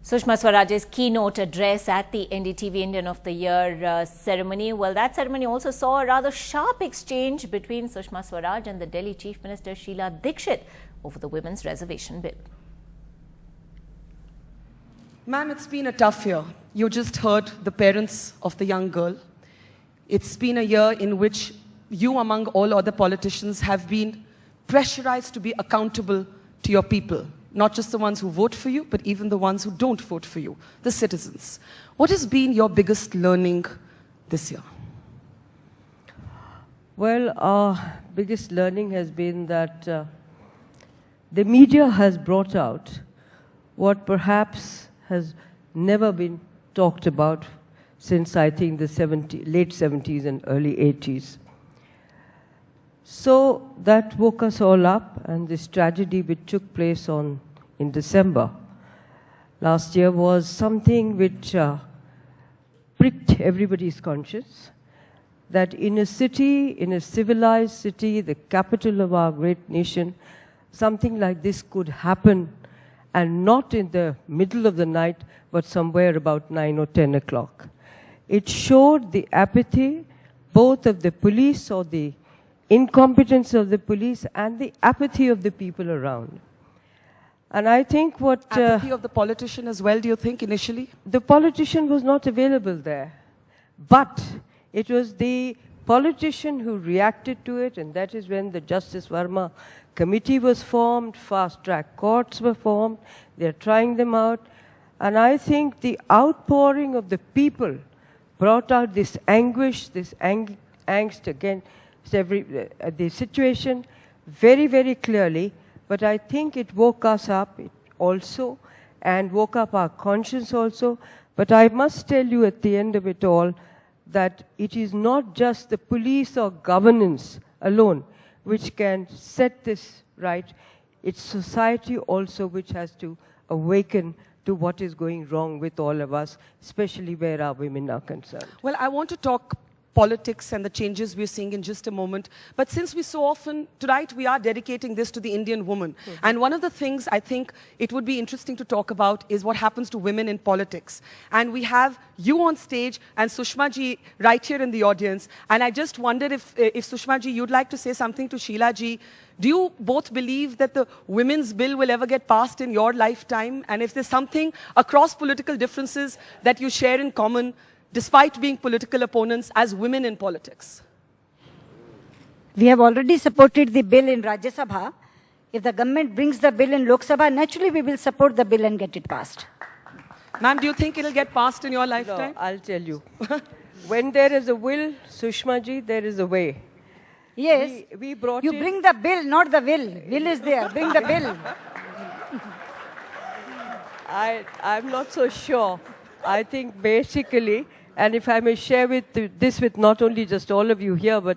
Sushma Swaraj's keynote address at the NDTV Indian of the Year ceremony. Well, that ceremony also saw a rather sharp exchange between Sushma Swaraj and the Delhi Chief Minister Sheila Dikshit over the Women's Reservation Bill. Ma'am, it's been a tough year. You just heard the parents of the young girl. It's been a year in which you, among all other politicians, have been pressurized to be accountable to your people. Not just the ones who vote for you, but even the ones who don't vote for you, the citizens. What has been your biggest learning this year? Well, our biggest learning has been that the media has brought out what perhaps has never been talked about since, I think, the late 70s and early 80s. So that woke us all up, and this tragedy which took place in December last year was something which pricked everybody's conscience, that in a city, in a civilized city, the capital of our great nation, something like this could happen, and not in the middle of the night, but somewhere about 9 or 10 o'clock. It showed the apathy both of the police, or the incompetence of the police, and the apathy of the people around. And I think what... apathy of the politician as well, do you think, initially? The politician was not available there. But it was the politician who reacted to it, and that is when the Justice Verma committee was formed, fast-track courts were formed, they're trying them out. And I think the outpouring of the people brought out this anguish, this angst against the situation very, very clearly. But I think it woke us up also, and woke up our conscience also. But I must tell you at the end of it all that it is not just the police or governance alone which can set this right. It's society also which has to awaken to what is going wrong with all of us, especially where our women are concerned. Well, I want to talk politics and the changes we're seeing in just a moment. But since we so often, tonight we are dedicating this to the Indian woman. Mm-hmm. And one of the things I think it would be interesting to talk about is what happens to women in politics. And we have you on stage and Sushma ji right here in the audience. And I just wondered if Sushma ji, you'd like to say something to Sheila ji. Do you both believe that the women's bill will ever get passed in your lifetime? And if there's something across political differences that you share in common, despite being political opponents, as women in politics? We have already supported the bill in Rajya Sabha. If the government brings the bill in Lok Sabha, naturally we will support the bill and get it passed. Ma'am, do you think it'll get passed in your lifetime? No, I'll tell you. When there is a will, Sushma ji, there is a way. Yes, we brought you bring the bill, not the will. Will is there, bring the bill. I'm not so sure. I think basically, and if I may share this with not only just all of you here, but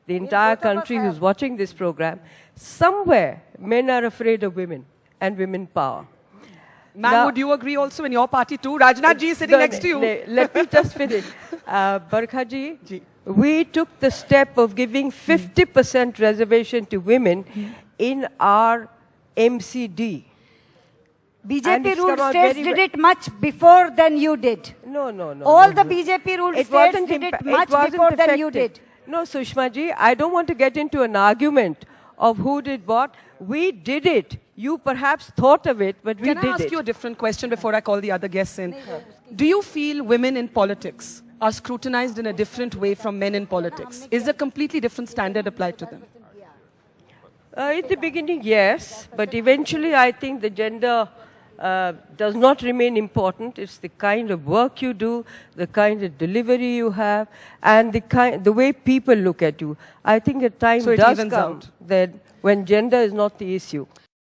the entire country who's watching this program, somewhere men are afraid of women and women power. Ma'am, would you agree also in your party too? Rajnath ji is sitting next to you. Let me just finish. Barkha ji, we took the step of giving 50% reservation to women in our MCD. BJP ruled states did it much before than you did. No. All the BJP ruled states did it much before than you did. No, Sushma ji, I don't want to get into an argument of who did what. We did it. You perhaps thought of it, but we did it. Can I ask you a different question before I call the other guests in? Do you feel women in politics are scrutinized in a different way from men in politics? Is a completely different standard applied to them? In the beginning, yes, but eventually I think the gender does not remain important. It's the kind of work you do, the kind of delivery you have, and the way people look at you. I think a time does come that when gender is not the issue.